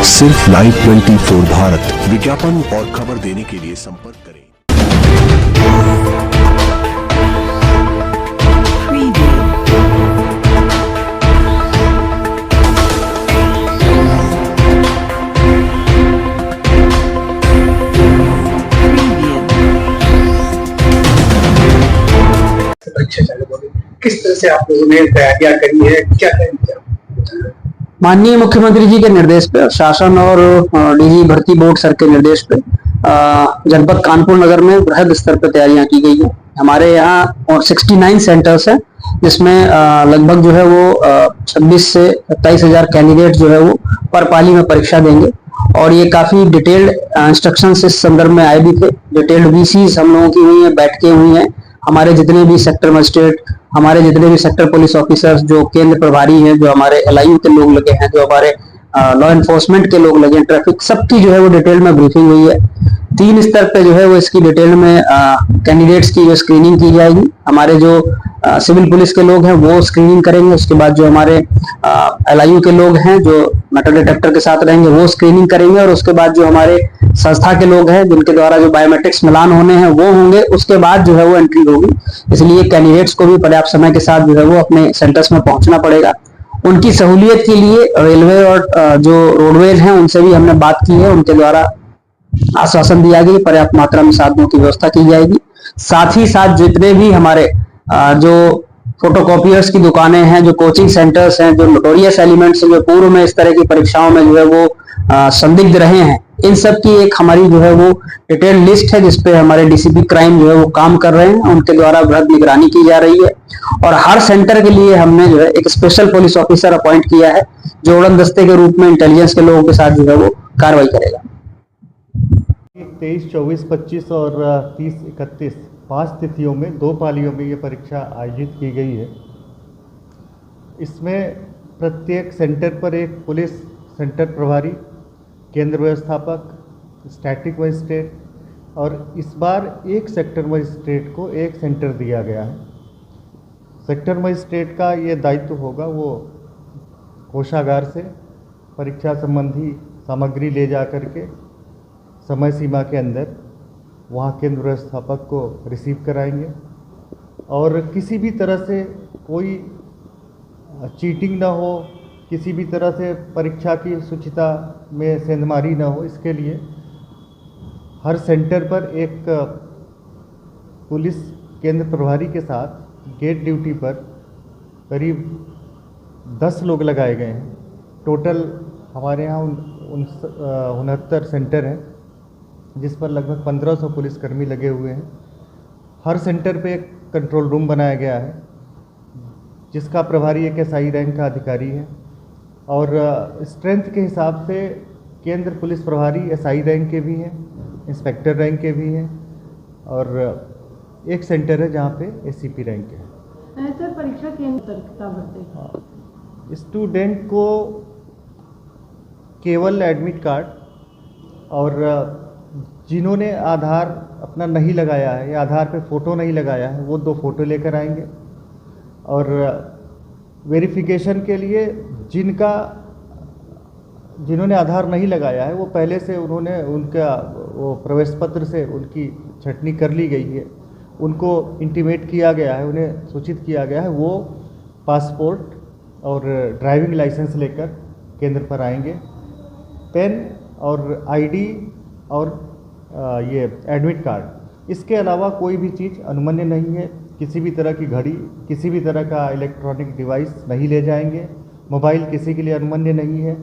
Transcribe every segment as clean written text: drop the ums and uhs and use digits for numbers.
सिर्फ लाइव 24 भारत। विज्ञापन और खबर देने के लिए संपर्क करें। परीक्षा चालू हो गई, किस तरह से आप लोगों ने तैयारियां करी है, क्या करेंगे? माननीय मुख्यमंत्री जी के निर्देश पे, शासन और डीजी भर्ती बोर्ड सर के निर्देश पे जनपद कानपुर नगर में बृहद स्तर पर तैयारियां की गई है। हमारे यहाँ और 69 सेंटर्स हैं, जिसमें लगभग जो है वो 26 से 27,000 कैंडिडेट जो है वो पर पाली में परीक्षा देंगे। और ये काफी डिटेल्ड इंस्ट्रक्शंस इस संदर्भ में आए भी थे। डिटेल्ड वीसीज हम लोगों की हुई है, बैठकें हुई हैं। हमारे जितने भी सेक्टर मजिस्ट्रेट, हमारे जितने भी सेक्टर पुलिस ऑफिसर्स, जो केंद्र प्रभारी हैं, जो हमारे एलआईयू के लोग लगे हैं, जो हमारे लॉ एनफोर्समेंट के लोग लगे हैं, ट्रैफिक, सबकी जो है वो डिटेल में ब्रीफिंग हुई है। 3 स्तर पे जो है वो इसकी डिटेल में कैंडिडेट्स की जो स्क्रीनिंग की जाएगी। हमारे जो सिविल पुलिस के लोग हैं वो स्क्रीनिंग करेंगे। उसके बाद जो हमारे एलआईयू के लोग हैं जो मेटल डिटेक्टर के साथ रहेंगे वो स्क्रीनिंग करेंगे। और उसके बाद जो हमारे संस्था के लोग हैं जिनके द्वारा जो बायोमेट्रिक्स मिलान होने हैं वो होंगे। उसके बाद जो है वो एंट्री होगी। इसलिए कैंडिडेट्स को भी पर्याप्त समय के साथ जो है वो अपने सेंटर्स में पहुंचना पड़ेगा। उनकी सहूलियत के लिए रेलवे और जो रोडवेज हैं उनसे भी हमने बात की है। उनके द्वारा आश्वासन दिया गया, पर्याप्त मात्रा में साधनों की व्यवस्था की जाएगी। साथ ही साथ जितने भी हमारे जो फोटोकॉपियर्स की दुकानें हैं, जो कोचिंग सेंटर्स हैं, जो नोटोरियस एलिमेंट्स हैं, जो पूर्व में इस तरह की परीक्षाओं में जो है वो संदिग्ध रहे हैं, इन सब की एक हमारी जो है वो डिटेल लिस्ट है, जिसपे हमारे डीसीपी क्राइम जो है वो काम कर रहे हैं। उनके द्वारा बृहद निगरानी की जा रही है। और हर सेंटर के लिए हमने जो है एक स्पेशल पुलिस ऑफिसर अपॉइंट किया है, जो उड़न दस्ते के रूप में इंटेलिजेंस के लोगों के साथ जो है वो कार्रवाई करेगा। 23, 24, 25 और 30, 31 5 तिथियों में 2 पालियों में ये परीक्षा आयोजित की गई है। इसमें प्रत्येक सेंटर पर एक पुलिस सेंटर प्रभारी, केंद्र व्यवस्थापक, स्टैटिक मजिस्ट्रेट और इस बार एक सेक्टर मजिस्ट्रेट को एक सेंटर दिया गया है। सेक्टर मजिस्ट्रेट का ये दायित्व होगा, वो कोषागार से परीक्षा संबंधी सामग्री ले जा करके समय सीमा के अंदर वहाँ केंद्र व्यवस्थापक को रिसीव कराएंगे। और किसी भी तरह से कोई चीटिंग ना हो, किसी भी तरह से परीक्षा की शुचिता में सेंधमारी ना हो, इसके लिए हर सेंटर पर एक पुलिस केंद्र प्रभारी के साथ गेट ड्यूटी पर करीब 10 लोग लगाए गए हैं। टोटल हमारे यहाँ 69 सेंटर हैं, जिस पर लगभग 1500 पुलिसकर्मी लगे हुए हैं। हर सेंटर पे एक कंट्रोल रूम बनाया गया है, जिसका प्रभारी एक एसआई रैंक का अधिकारी है। और स्ट्रेंथ के हिसाब से केंद्र पुलिस प्रभारी एसआई रैंक के भी हैं, इंस्पेक्टर रैंक के भी हैं, और एक सेंटर है जहाँ पे एसीपी रैंक के हैं। सर, परीक्षा केंद्र भरते स्टूडेंट को केवल एडमिट कार्ड, और जिन्होंने आधार अपना नहीं लगाया है या आधार पे फ़ोटो नहीं लगाया है वो 2 फ़ोटो लेकर आएंगे। और वेरिफिकेशन के लिए जिन्होंने आधार नहीं लगाया है वो पहले से उन्होंने उनका वो प्रवेश पत्र से उनकी छटनी कर ली गई है, उनको इंटीमेट किया गया है, उन्हें सूचित किया गया है, वो पासपोर्ट और ड्राइविंग लाइसेंस लेकर केंद्र पर आएंगे। पेन और आईडी और ये एडमिट कार्ड, इसके अलावा कोई भी चीज़ अनुमन्य नहीं है। किसी भी तरह की घड़ी, किसी भी तरह का इलेक्ट्रॉनिक डिवाइस नहीं ले जाएंगे। मोबाइल किसी के लिए अनुमन्य नहीं है।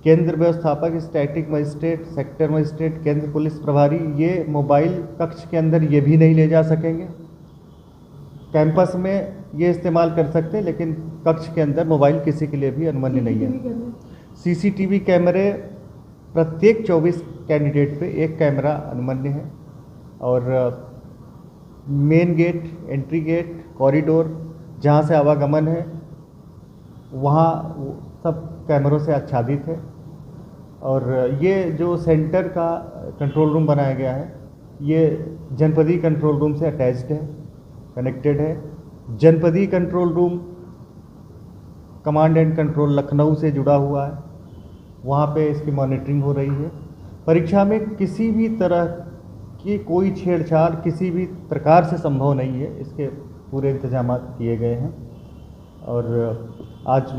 केंद्र व्यवस्थापक, स्टैटिक मजिस्ट्रेट, सेक्टर मजिस्ट्रेट, केंद्र पुलिस प्रभारी ये मोबाइल कक्ष के अंदर ये भी नहीं ले जा सकेंगे। कैंपस में ये इस्तेमाल कर सकते हैं, लेकिन कक्ष के अंदर मोबाइल किसी के लिए भी अनुमन्य नहीं है। सीसीटीवी कैमरे प्रत्येक 24 कैंडिडेट पे एक कैमरा अनुमन्य है। और main gate, entry gate, corridor जहाँ से आवागमन है वहाँ सब कैमरों से आच्छादित है। और ये जो सेंटर का कंट्रोल रूम बनाया गया है ये जनपदी कंट्रोल रूम से अटैच्ड है, कनेक्टेड है। जनपदी control room command and control Lucknow से जुड़ा हुआ है। वहाँ पे इसकी मॉनिटरिंग हो रही है। परीक्षा में किसी भी तरह की कोई छेड़छाड़ किसी भी प्रकार से संभव नहीं है, इसके पूरे इंतजाम किए गए हैं। और आज